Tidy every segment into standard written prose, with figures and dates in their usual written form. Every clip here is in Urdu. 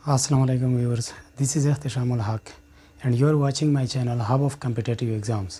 Assalamu alaikum viewers, this is Ihtishamul Haq and you are watching my channel Hub of Competitive Exams.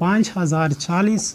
5040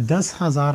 10,000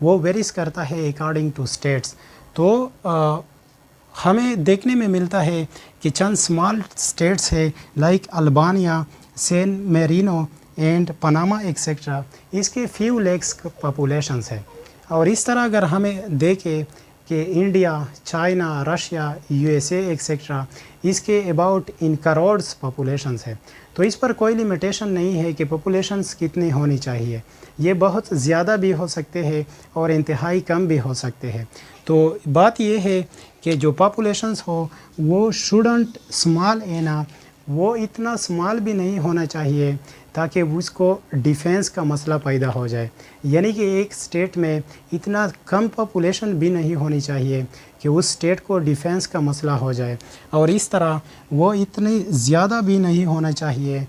وہ ویریز کرتا ہے اکارڈنگ ٹو اسٹیٹس. تو ہمیں دیکھنے میں ملتا ہے کہ چند اسمال اسٹیٹس ہے like Albania, San Marino and Panama etcetera, اس کے فیو لیکس پاپولیشنس ہے. اور اس طرح اگر ہمیں دیکھیں کہ India, China, Russia, U S A etcetera, اس کے اباؤٹ ان کروڑس پاپولیشنس ہے. تو اس پر کوئی لمیٹیشن نہیں ہے کہ پاپولیشنس کتنی ہونی چاہیے. یہ بہت زیادہ بھی ہو سکتے ہیں اور انتہائی کم بھی ہو سکتے ہیں. تو بات یہ ہے کہ جو پاپولیشنس ہو وہ شوڈنٹ اسمال اینا, وہ اتنا اسمال بھی نہیں ہونا چاہیے تاکہ اس کو ڈیفینس کا مسئلہ پیدا ہو جائے. یعنی کہ ایک اسٹیٹ میں اتنا کم پاپولیشن بھی نہیں ہونی چاہیے کہ اس اسٹیٹ کو ڈیفینس کا مسئلہ ہو جائے, اور اس طرح وہ اتنی زیادہ بھی نہیں ہونا چاہیے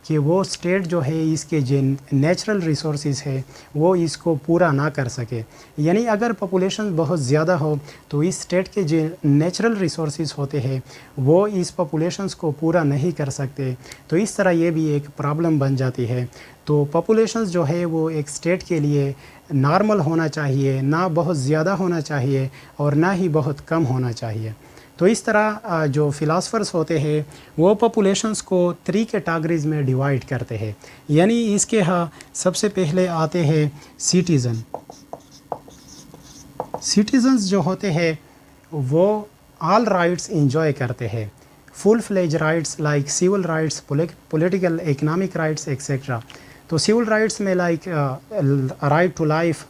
کہ وہ اسٹیٹ جو ہے اس کے جن نیچرل ریسورسز ہے وہ اس کو پورا نہ کر سکے. یعنی اگر پاپولیشن بہت زیادہ ہو تو اس اسٹیٹ کے جو نیچرل ریسورسز ہوتے ہیں وہ اس پاپولیشنس کو پورا نہیں کر سکتے. تو اس طرح یہ بھی ایک پرابلم بن جاتی ہے. تو پاپولیشنز جو ہے وہ ایک اسٹیٹ کے لیے نارمل ہونا چاہیے, نہ بہت زیادہ ہونا چاہیے اور نہ ہی بہت کم ہونا چاہیے. تو اس طرح جو فلاسفرز ہوتے ہیں وہ پاپولیشنز کو 3 کیٹاگریز میں ڈیوائڈ کرتے ہیں. یعنی اس کے ہاں سب سے پہلے آتے ہیں سٹیزن. سٹیزنز جو ہوتے ہیں وہ آل رائٹس انجوائے کرتے ہیں, full fledge rights like civil rights, political, economic rights etcetera. تو سیول رائٹس میں like right to life,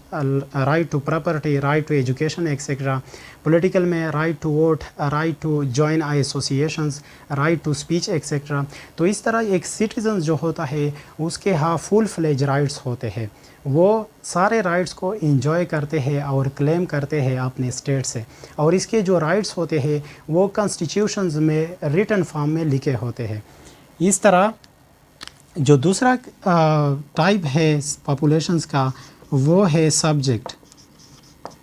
right to property, right to education etcetera. Political میں right to vote, right to join associations, right to speech etcetera. تو اس طرح ایک سٹیزن جو ہوتا ہے اس کے ہاں فل فلیج رائٹس ہوتے ہیں, وہ سارے رائٹس کو انجوائے کرتے ہیں اور کلیم کرتے ہیں اپنے اسٹیٹ سے. اور اس کے جو رائٹس ہوتے ہیں وہ کانسٹیٹیوشنز میں ریٹن فارم میں لکھے ہوتے ہیں. اس طرح جو دوسرا ٹائپ ہے پاپولیشنز کا وہ ہے سبجیکٹ.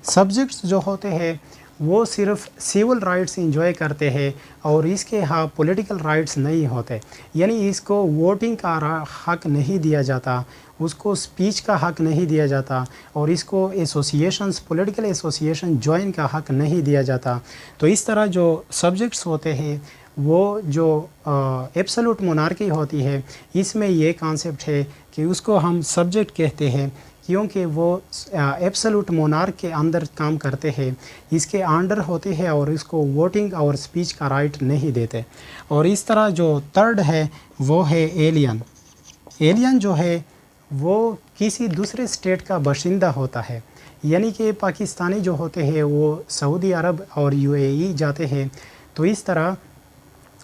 سبجیکٹس جو ہوتے ہیں وہ صرف سیول رائٹس انجوائے کرتے ہیں اور اس کے ہاں پولیٹیکل رائٹس نہیں ہوتے. یعنی اس کو ووٹنگ کا حق نہیں دیا جاتا, اس کو اسپیچ کا حق نہیں دیا جاتا, اور اس کو ایسوسیشنز, پولیٹیکل ایسوسیشن جوائن کا حق نہیں دیا جاتا. تو اس طرح جو سبجیکٹس ہوتے ہیں وہ جو ایبسولوٹ مونارکی ہوتی ہے اس میں یہ کانسیپٹ ہے کہ اس کو ہم سبجیکٹ کہتے ہیں کیونکہ وہ ایبسولوٹ مونارک کے اندر کام کرتے ہیں, اس کے انڈر ہوتے ہیں اور اس کو ووٹنگ اور اسپیچ کا رائٹ نہیں دیتے. اور اس طرح جو تھرڈ ہے وہ ہے ایلین. ایلین جو ہے وہ کسی دوسرے اسٹیٹ کا باشندہ ہوتا ہے. یعنی کہ پاکستانی جو ہوتے ہیں وہ سعودی عرب اور یو اے ای جاتے ہیں, تو اس طرح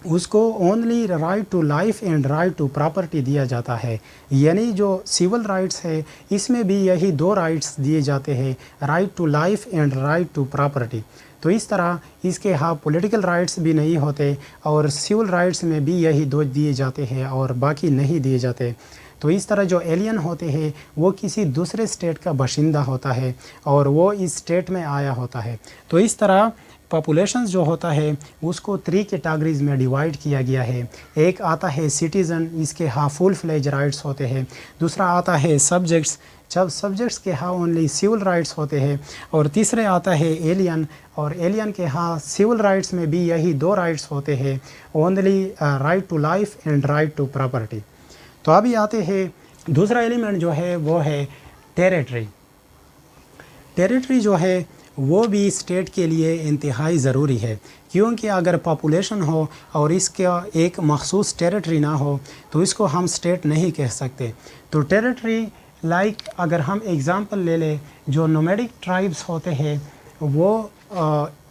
اس کو only right to life and right to property دیا جاتا ہے. یعنی جو سیول رائٹس ہے اس میں بھی یہی 2 رائٹس دیے جاتے ہیں, right to life and right to property. تو اس طرح اس کے ہاں پولیٹیکل رائٹس بھی نہیں ہوتے اور سیول رائٹس میں بھی یہی 2 دیے جاتے ہیں اور باقی نہیں دیے جاتے. تو اس طرح جو ایلین ہوتے ہیں وہ کسی دوسرے اسٹیٹ کا باشندہ ہوتا ہے اور وہ اس اسٹیٹ میں آیا ہوتا ہے. تو اس طرح پاپولیشنز جو ہوتا ہے اس کو 3 کیٹاگریز میں ڈیوائڈ کیا گیا ہے. ایک آتا ہے سٹیزن, اس کے ہاں فل فلیج رائٹس ہوتے ہیں. دوسرا آتا ہے سبجیکٹس, جب سبجیکٹس کے ہاں اونلی سیول رائٹس ہوتے ہیں. اور تیسرے آتا ہے ایلین, اور ایلین کے ہاں سیول رائٹس میں بھی یہی 2 رائٹس ہوتے ہیں, only right to life and right to property. تو ابھی آتے ہیں دوسرا ایلیمنٹ جو ہے وہ ہے ٹیریٹری. ٹیریٹری جو ہے وہ بھی اسٹیٹ کے لیے انتہائی ضروری ہے, کیونکہ اگر پاپولیشن ہو اور اس کا ایک مخصوص ٹیریٹری نہ ہو تو اس کو ہم اسٹیٹ نہیں کہہ سکتے. تو ٹیریٹری لائک اگر ہم ایگزامپل لے لیں, جو نومیڈک ٹرائبس ہوتے ہیں وہ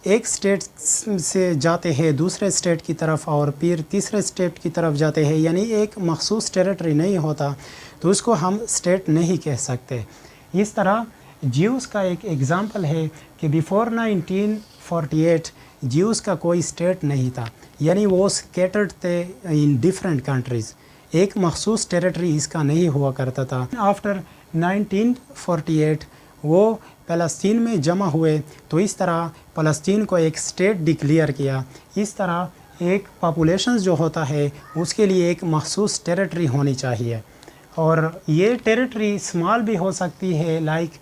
ایک اسٹیٹ سے جاتے ہیں دوسرے اسٹیٹ کی طرف اور پھر تیسرے اسٹیٹ کی طرف جاتے ہیں, یعنی ایک مخصوص ٹیریٹری نہیں ہوتا تو اس کو ہم اسٹیٹ نہیں کہہ سکتے. اس طرح جیوز کا ایک ایگزامپل ہے کہ بیفور 1948 جیوز کا کوئی اسٹیٹ نہیں تھا, یعنی وہ اسکیٹرڈ تھے ان ڈیفرنٹ کنٹریز, ایک مخصوص ٹیریٹری اس کا نہیں ہوا کرتا تھا. آفٹر 1948 وہ فلسطین میں جمع ہوئے, تو اس طرح فلسطین کو ایک اسٹیٹ ڈکلیئر کیا. اس طرح ایک پاپولیشنز جو ہوتا ہے اس کے لیے ایک مخصوص ٹیریٹری ہونی چاہیے, اور یہ ٹیریٹری اسمال بھی ہو سکتی ہے لائک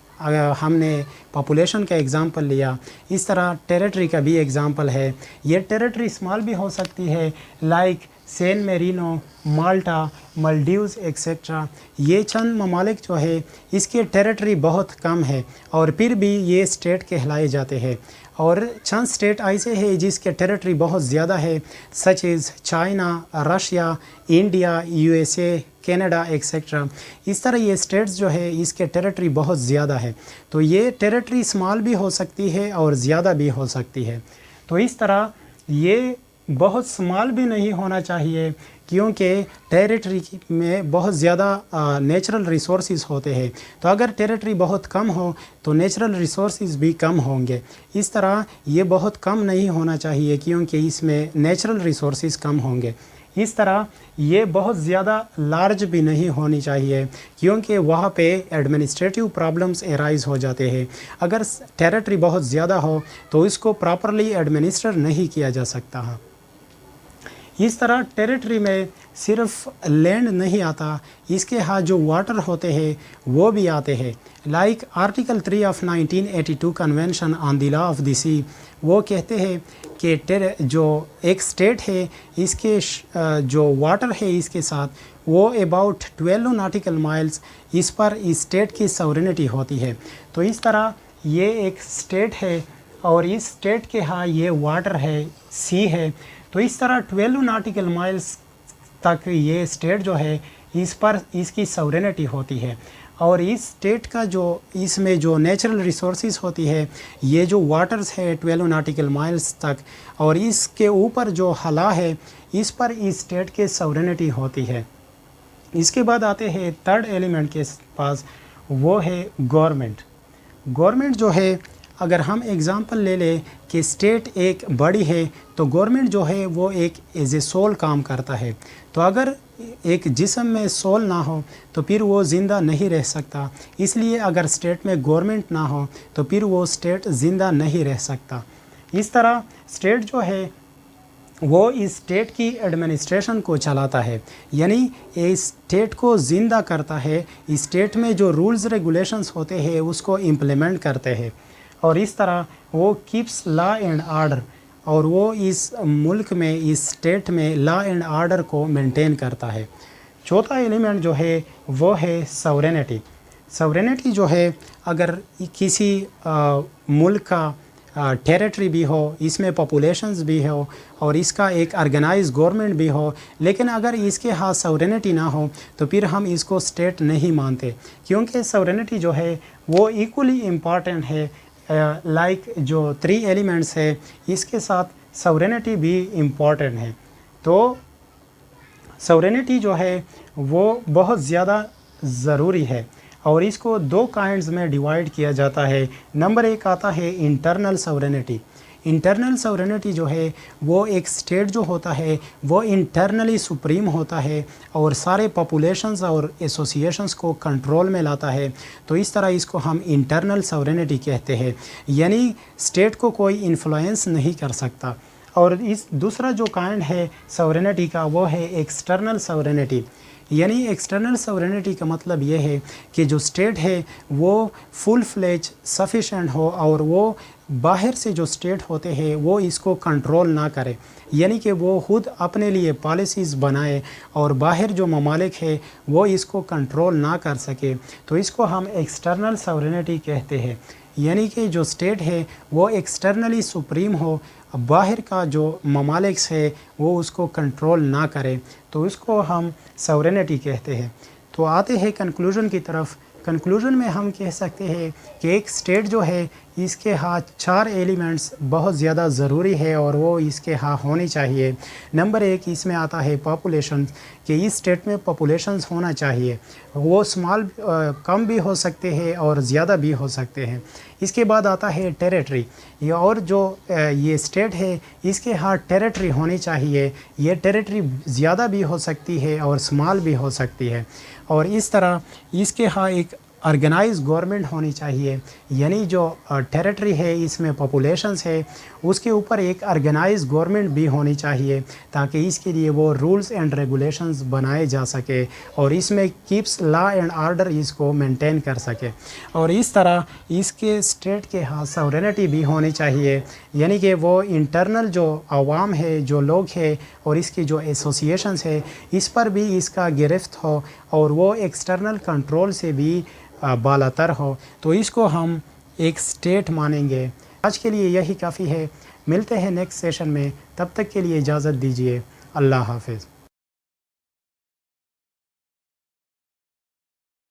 ہم نے پاپولیشن کا ایگزامپل لیا، اس طرح ٹیریٹری کا بھی ایگزامپل ہے۔ یہ ٹیریٹری اسمال بھی ہو سکتی ہے، لائک سین میرینو، مالٹا، مالڈیوز ایکسیٹرا۔ یہ چند ممالک جو ہے اس کے ٹیریٹری بہت کم ہے اور پھر بھی یہ اسٹیٹ کہلائے جاتے ہیں، اور چند اسٹیٹ ایسے ہیں جس کے ٹیریٹری بہت زیادہ ہے، such as China, Russia, India, U S A, Canada etcetera. اس طرح یہ اسٹیٹس جو ہے اس کے ٹیریٹری بہت زیادہ ہے، تو یہ ٹیریٹری اسمال بھی ہو سکتی ہے اور زیادہ بھی ہو سکتی ہے۔ تو اس طرح یہ بہت اسمال بھی نہیں ہونا چاہیے، کیونکہ ٹیریٹری میں بہت زیادہ نیچرل ریسورسز ہوتے ہیں، تو اگر ٹیریٹری بہت کم ہو تو نیچرل ریسورسز بھی کم ہوں گے۔ اس طرح یہ بہت کم نہیں ہونا چاہیے کیونکہ اس میں نیچرل ریسورسز کم ہوں گے۔ اس طرح یہ بہت زیادہ لارج بھی نہیں ہونی چاہیے کیونکہ وہاں پہ ایڈمنسٹریٹیو پرابلمس ایرائز ہو جاتے ہیں۔ اگر ٹیریٹری بہت زیادہ ہو تو اس کو پراپرلی ایڈمنسٹر نہیں کیا جا سکتا ہے۔ اس طرح ٹیریٹری میں صرف لینڈ نہیں آتا، اس کے ہاں جو واٹر ہوتے ہیں وہ بھی آتے ہیں، like article 3 of 1982 convention on the law of the sea. وہ کہتے ہیں کہ جو ایک اسٹیٹ ہے اس کے جو واٹر ہے اس کے ساتھ وہ اباؤٹ 12 ناٹیکل مائلز اس پر اسٹیٹ کی سورینٹی ہوتی ہے۔ تو اس طرح یہ ایک اسٹیٹ ہے اور اس اسٹیٹ کے ہاں یہ واٹر ہے، سی ہے، تو اس طرح 12 ناٹیکل مائلز تک یہ اسٹیٹ جو ہے اس پر اس کی سورینٹی ہوتی ہے، اور اس اسٹیٹ کا جو اس میں جو نیچرل ریسورسز ہوتی ہے، یہ جو واٹرز ہے 12 ناٹیکل مائلز تک، اور اس کے اوپر جو خلا ہے اس پر اس اسٹیٹ کے سورینٹی ہوتی ہے۔ اس کے بعد آتے ہیں تھرڈ ایلیمنٹ کے پاس، وہ ہے گورنمنٹ۔ گورنمنٹ جو ہے اگر ہم ایگزامپل لے لیں کہ اسٹیٹ ایک بڑی ہے تو گورنمنٹ جو ہے وہ ایک ایز اے سول کام کرتا ہے، تو اگر ایک جسم میں سول نہ ہو تو پھر وہ زندہ نہیں رہ سکتا، اس لیے اگر اسٹیٹ میں گورنمنٹ نہ ہو تو پھر وہ اسٹیٹ زندہ نہیں رہ سکتا۔ اس طرح اسٹیٹ جو ہے وہ اس اسٹیٹ کی ایڈمنسٹریشن کو چلاتا ہے، یعنی اس اسٹیٹ کو زندہ کرتا ہے، اس اسٹیٹ میں جو رولز ریگولیشنز ہوتے ہیں اس کو امپلیمنٹ کرتے ہیں، اور اس طرح وہ کیپس لا اینڈ آرڈر، اور وہ اس ملک میں اس اسٹیٹ میں لا اینڈ آرڈر کو مینٹین کرتا ہے۔ چوتھا ایلیمنٹ جو ہے وہ ہے سورینٹی۔ سورینٹی جو ہے اگر کسی ملک کا ٹیریٹری بھی ہو، اس میں پاپولیشنز بھی ہو اور اس کا ایک آرگنائز گورنمنٹ بھی ہو، لیکن اگر اس کے ہاں سورینٹی نہ ہو تو پھر ہم اس کو اسٹیٹ نہیں مانتے، کیونکہ سورینٹی جو ہے وہ ایکولی امپارٹنٹ ہے، لائک جو 3 ایلیمنٹس ہے اس کے ساتھ سورینٹی بھی امپورٹنٹ ہے۔ تو سورینٹی جو ہے وہ بہت زیادہ ضروری ہے، اور اس کو 2 کائنڈز میں ڈیوائیڈ کیا جاتا ہے۔ نمبر 1 آتا ہے انٹرنل سورینٹی۔ انٹرنل سورینٹی جو ہے وہ ایک اسٹیٹ جو ہوتا ہے وہ انٹرنلی سپریم ہوتا ہے اور سارے پاپولیشنز اور ایسوسیشنز کو کنٹرول میں لاتا ہے، تو اس طرح اس کو ہم انٹرنل سورینٹی کہتے ہیں، یعنی اسٹیٹ کو کوئی انفلوئنس نہیں کر سکتا۔ اور اس دوسرا جو کائنڈ ہے سورینٹی کا وہ ہے ایکسٹرنل سورینٹی، یعنی ایکسٹرنل سورینٹی کا مطلب یہ ہے کہ جو اسٹیٹ ہے وہ فل فلیج سفیشینٹ ہو، اور وہ باہر سے جو اسٹیٹ ہوتے ہیں وہ اس کو کنٹرول نہ کرے، یعنی کہ وہ خود اپنے لیے پالیسیز بنائے اور باہر جو ممالک ہے وہ اس کو کنٹرول نہ کر سکے، تو اس کو ہم ایکسٹرنل سورینٹی کہتے ہیں، یعنی کہ جو اسٹیٹ ہے وہ ایکسٹرنلی سپریم ہو، باہر کا جو ممالک ہے وہ اس کو کنٹرول نہ کرے، تو اس کو ہم سورینٹی کہتے ہیں۔ تو آتے ہیں کنکلوژن کی طرف۔ کنکلوژن میں ہم کہہ سکتے ہیں کہ ایک اسٹیٹ جو ہے اس کے ہاں 4 ایلیمنٹس بہت زیادہ ضروری ہے اور وہ اس کے ہاں ہونی چاہیے۔ نمبر 1 اس میں آتا ہے پاپولیشن، کہ اس اسٹیٹ میں پاپولیشنز ہونا چاہیے، وہ اسمال کم بھی ہو سکتے ہیں اور زیادہ بھی ہو سکتے ہیں۔ اس کے بعد آتا ہے ٹیریٹری، اور جو یہ اسٹیٹ ہے اس کے ہاں ٹیریٹری ہونی چاہیے، یہ ٹیریٹری زیادہ بھی ہو سکتی ہے اور اسمال بھی ہو سکتی ہے، اور اس طرح اس کے ہاں ایک آرگنائز گورنمنٹ ہونی چاہیے، یعنی جو ٹیریٹری ہے اس میں پاپولیشنز ہے اس کے اوپر ایک آرگنائز گورنمنٹ بھی ہونی چاہیے تاکہ اس کے لیے وہ رولز اینڈ ریگولیشنز بنائے جا سکے اور اس میں کیپس لا اینڈ آرڈر اس کو مینٹین کر سکے، اور اس طرح اس کے اسٹیٹ کے ہاں سورینٹی بھی ہونی چاہیے، یعنی کہ وہ انٹرنل جو عوام ہے، جو لوگ ہے اور اس کی جو ایسوسیشنز ہے اس پر بھی اس کا گرفت ہو اور وہ ایکسٹرنل کنٹرول سے بھی بالاتر ہو، تو اس کو ہم ایک اسٹیٹ مانیں گے۔ آج کے لیے یہی کافی ہے، ملتے ہیں نیکسٹ سیشن میں، تب تک کے لیے اجازت دیجیے، اللہ حافظ۔